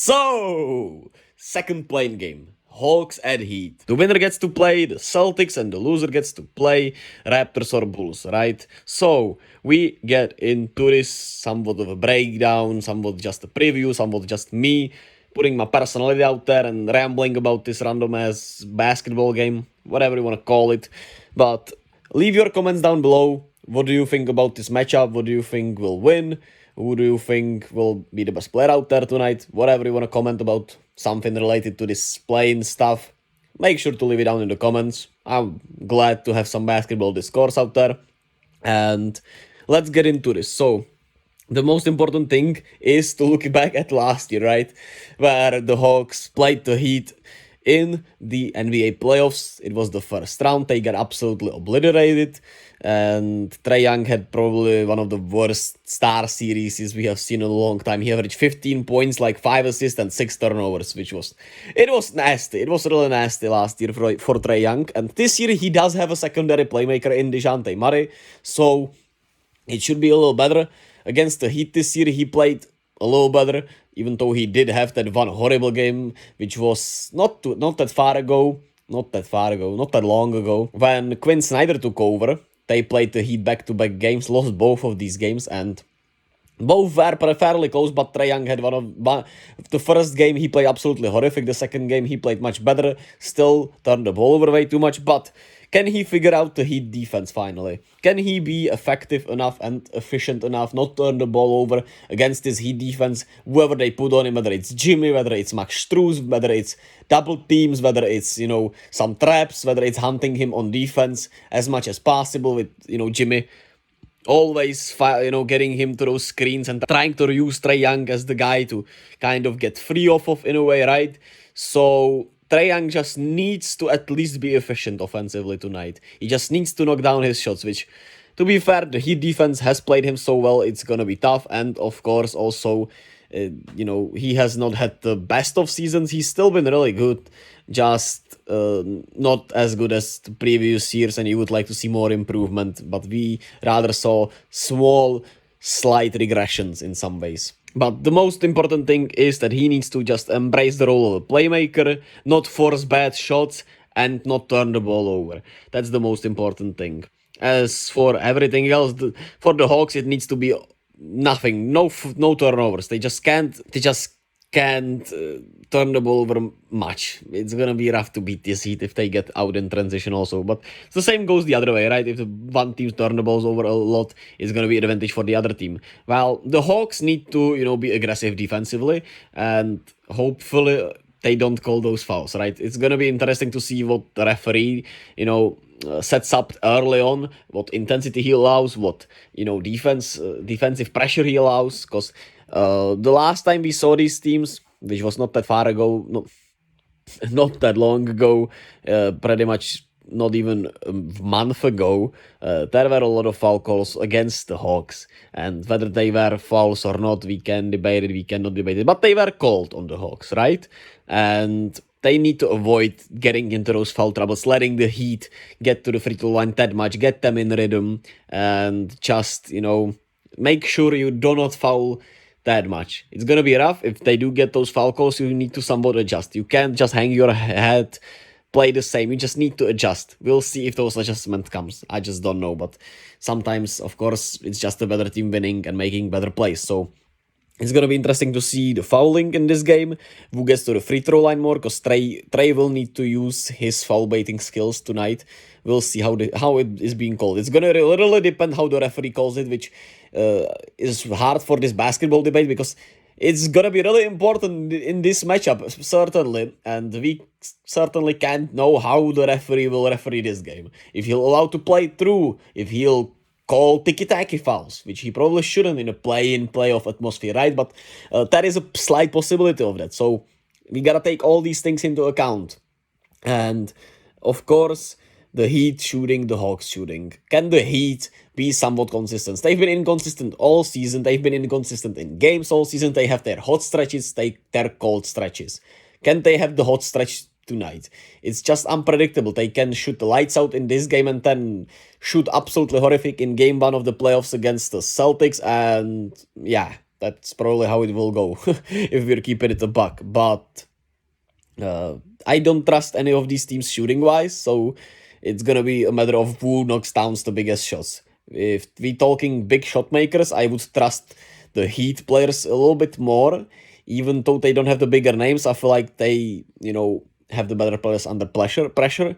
So, second playing game. Hawks at Heat. The winner gets to play the Celtics and the loser gets to play Raptors or Bulls, right? So, we get into this somewhat of a breakdown, somewhat just a preview, somewhat just me putting my personality out there and rambling about this random ass basketball game, whatever you want to call it. But leave your comments down below. What do you think about this matchup? What do you think will win? Who do you think will be the best player out there tonight? Whatever you want to comment about, something related to this playing stuff, make sure to leave it down in the comments. I'm glad to have some basketball discourse out there. And let's get into this. So, the most important thing is to look back at last year, right? Where the Hawks played the Heat in the NBA playoffs. It was the first round. They got absolutely obliterated. And Trae Young had probably one of the worst star series we have seen in a long time. He averaged 15 points, like 5 assists and 6 turnovers, which was nasty. It was really nasty last year for Trae Young. And this year he does have a secondary playmaker in Dejounte, so it should be a little better. Against the Heat this year, he played a little better, even though he did have that one horrible game, which was not that long ago, when Quinn Snyder took over. They played the Heat back-to-back games, lost both of these games, and both were fairly close, but Trae Young had the first game he played absolutely horrific. The second game he played much better, still turned the ball over way too much, but can he figure out the Heat defense finally? Can he be effective enough and efficient enough, not turn the ball over against this Heat defense, whoever they put on him, whether it's Jimmy, whether it's Max Strus, whether it's double teams, whether it's, some traps, whether it's hunting him on defense as much as possible with, Jimmy always, getting him to those screens and trying to use Trae Young as the guy to kind of get free off of in a way, right? So Trae Young just needs to at least be efficient offensively tonight. He just needs to knock down his shots, which, to be fair, the Heat defense has played him so well, it's gonna be tough. And of course, also, he has not had the best of seasons. He's still been really good, just not as good as the previous years, and you would like to see more improvement. But we rather saw small, slight regressions in some ways. But the most important thing is that he needs to just embrace the role of a playmaker, not force bad shots, and not turn the ball over. That's the most important thing. As for everything else, for the Hawks, it needs to be nothing, no turnovers. They just can't turn the ball over much. It's gonna be rough to beat this Heat if they get out in transition also. But the same goes the other way, right? If the one team turn the balls over a lot, it's gonna be an advantage for the other team. Well, the Hawks need to, be aggressive defensively, and hopefully they don't call those fouls, right? It's gonna be interesting to see what the referee, sets up early on, what intensity he allows, what, defensive pressure he allows, because the last time we saw these teams, which was not that far ago, not that long ago, pretty much not even a month ago, there were a lot of foul calls against the Hawks. And whether they were fouls or not, we can debate it, we cannot debate it. But they were called on the Hawks, right? And they need to avoid getting into those foul troubles, letting the Heat get to the free throw line that much, get them in rhythm, and just, make sure you do not foul that much. It's gonna be rough. If they do get those foul calls, you need to somewhat adjust. You can't just hang your head, play the same. You just need to adjust. We'll see if those adjustment comes. I just don't know. But sometimes, of course, it's just a better team winning and making better plays. So it's gonna be interesting to see the fouling in this game. Who gets to the free throw line more? Because Trae will need to use his foul baiting skills tonight. We'll see how it is being called. It's gonna really depend how the referee calls it, which is hard for this basketball debate because it's gonna be really important in this matchup, certainly. And we certainly can't know how the referee will referee this game. If he'll allow to play through, if he'll call tiki-taki fouls, which he probably shouldn't in a play-in, playoff atmosphere, right? But there is a slight possibility of that. So we gotta take all these things into account. And of course, the Heat shooting, the Hawks shooting. Can the Heat be somewhat consistent? They've been inconsistent all season. They've been inconsistent in games all season. They have their hot stretches, their cold stretches. Can they have the hot stretch tonight? It's just unpredictable. They can shoot the lights out in this game and then shoot absolutely horrific in game 1 of the playoffs against the Celtics. And yeah, That's probably how it will go if we're keeping it a buck. But I don't trust any of these teams shooting wise, so it's gonna be a matter of who knocks down the biggest shots. If we talking big shot makers, I would trust the Heat players a little bit more, even though they don't have the bigger names. I feel like they, have the better players under pressure.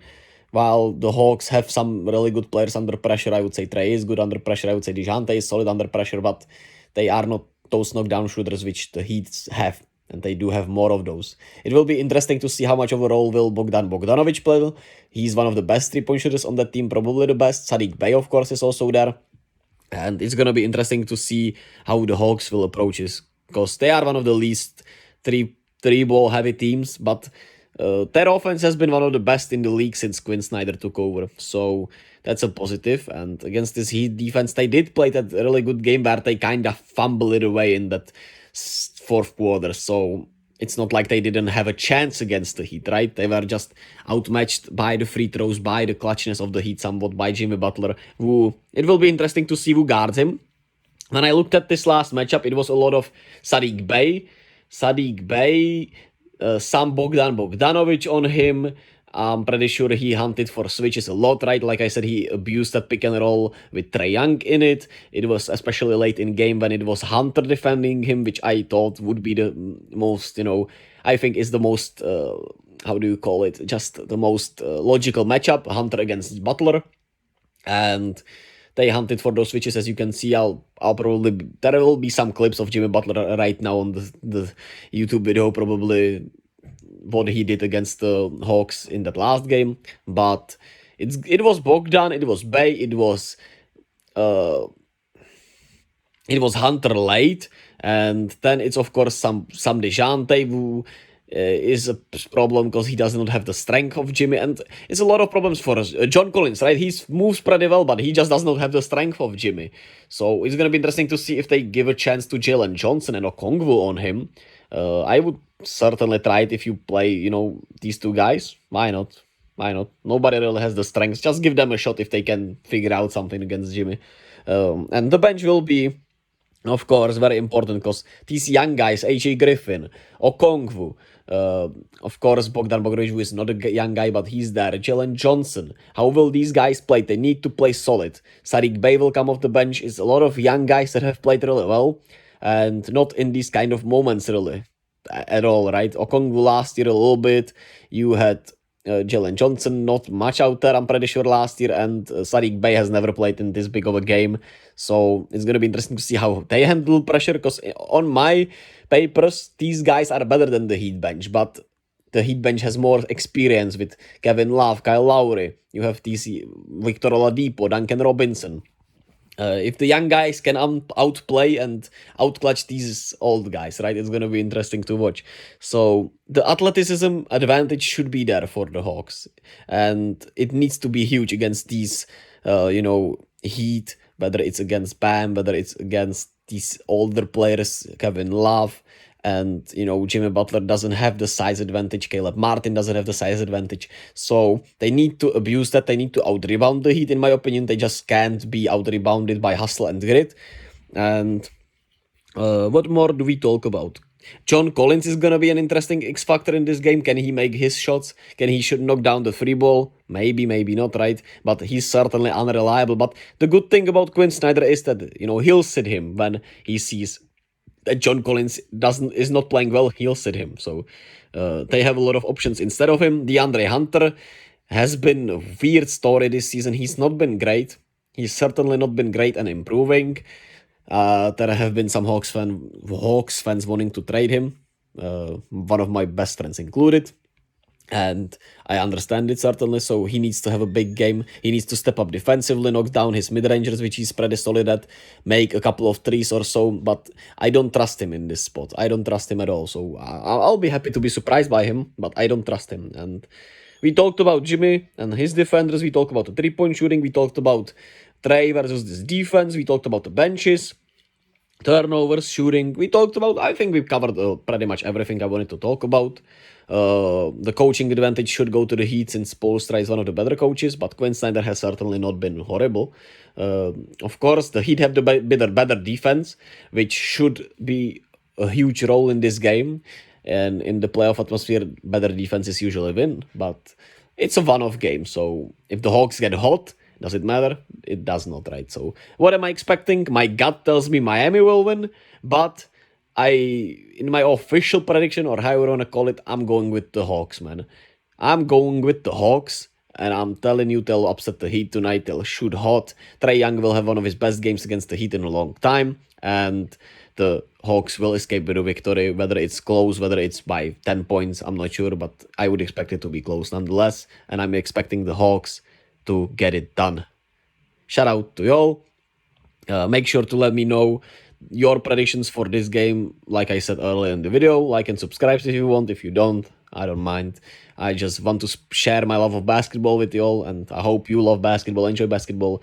While the Hawks have some really good players under pressure. I would say Trae is good under pressure. I would say Dejounte is solid under pressure, but they are not those knockdown shooters which the Heat have, and they do have more of those. It will be interesting to see how much of a role will Bogdan Bogdanovic play. He's one of the best three-point shooters on that team, probably the best. Saddiq Bey, of course, is also there. And it's going to be interesting to see how the Hawks will approach this, because they are one of the least three-ball heavy teams, but their offense has been one of the best in the league since Quinn Snyder took over. So that's a positive. And against this Heat defense, they did play that really good game where they kind of fumbled it away in that fourth quarter. So it's not like they didn't have a chance against the Heat, right? They were just outmatched by the free throws, by the clutchness of the Heat somewhat, by Jimmy Butler, who it will be interesting to see who guards him. When I looked at this last matchup, it was a lot of Saddiq Bey, some Bogdan Bogdanovic on him. I'm pretty sure he hunted for switches a lot, right? Like I said, he abused that pick and roll with Trae Young in it. It was especially late in game when it was Hunter defending him, which I thought would be the most, I think is the most, how do you call it? Just the most logical matchup, Hunter against Butler. And they hunted for those switches, as you can see. I'll probably, there will be some clips of Jimmy Butler right now on the YouTube video, probably what he did against the Hawks in that last game. But it was Bogdan, it was Bey, it was Hunter late, and then it's of course some Dejounte who is a problem because he does not have the strength of Jimmy, and it's a lot of problems for us. John Collins, right? He moves pretty well, but he just does not have the strength of Jimmy. So it's gonna be interesting to see if they give a chance to Jalen Johnson and Okongwu on him. I would certainly try it if you play, these two guys. Why not? Nobody really has the strength. Just give them a shot if they can figure out something against Jimmy. And the bench will be, of course, very important because these young guys, AJ Griffin, Okongwu, of course, Bogdan Bogdanovic, who is not a young guy, but he's there. Jalen Johnson. How will these guys play? They need to play solid. Saddiq Bey will come off the bench. It's a lot of young guys that have played really well, and not in these kind of moments, really, at all, right? Okongwu last year a little bit. You had Jalen Johnson, not much out there, I'm pretty sure, last year, and Saddiq Bey has never played in this big of a game, so it's going to be interesting to see how they handle pressure, because on my papers, these guys are better than the Heat bench, but the Heat bench has more experience with Kevin Love, Kyle Lowry, you have TC, Victor Oladipo, Duncan Robinson. If the young guys can outplay and outclutch these old guys, right, it's going to be interesting to watch. So the athleticism advantage should be there for the Hawks, and it needs to be huge against these, Heat, whether it's against Bam, whether it's against these older players, Kevin Love, and, Jimmy Butler doesn't have the size advantage. Caleb Martin doesn't have the size advantage. So they need to abuse that. They need to out-rebound the Heat, in my opinion. They just can't be out-rebounded by hustle and grit. And what more do we talk about? John Collins is going to be an interesting X-factor in this game. Can he make his shots? Can he should knock down the free ball? Maybe, maybe not, right? But he's certainly unreliable. But the good thing about Quinn Snyder is that, he'll sit him when he sees that John Collins is not playing well, he'll sit him. So they have a lot of options instead of him. DeAndre Hunter has been a weird story this season. He's not been great. He's certainly not been great and improving. There have been some Hawks fans wanting to trade him. One of my best friends included. And I understand it, certainly. So he needs to have a big game. He needs to step up defensively, knock down his mid-rangers, which he's pretty solid at, make a couple of threes or so. But I don't trust him in this spot. I don't trust him at all. So I'll be happy to be surprised by him, but I don't trust him. And we talked about Jimmy and his defenders. We talked about the three-point shooting. We talked about Trae versus this defense. We talked about the benches. Turnovers, shooting. We talked about. I think we've covered pretty much everything I wanted to talk about. The coaching advantage should go to the Heat since Spoelstra is one of the better coaches, but Quinn Snyder has certainly not been horrible. Of course, the Heat have the better defense, which should be a huge role in this game. And in the playoff atmosphere, better defenses usually win. But it's a one-off game, so if the Hawks get hot, does it matter? It does not, right? So what am I expecting? My gut tells me Miami will win, but in my official prediction, or however you want to call it, I'm going with the Hawks, man. I'm going with the Hawks, and I'm telling you, they'll upset the Heat tonight. They'll shoot hot. Trae Young will have one of his best games against the Heat in a long time, and the Hawks will escape with a victory. Whether it's close, whether it's by 10 points, I'm not sure, but I would expect it to be close nonetheless, and I'm expecting the Hawks to get it done. Shout out to y'all. Make sure to let me know your predictions for this game. Like I said earlier in the video, like and subscribe if you want. If you don't, I don't mind. I just want to share my love of basketball with y'all, and I hope you love basketball, enjoy basketball,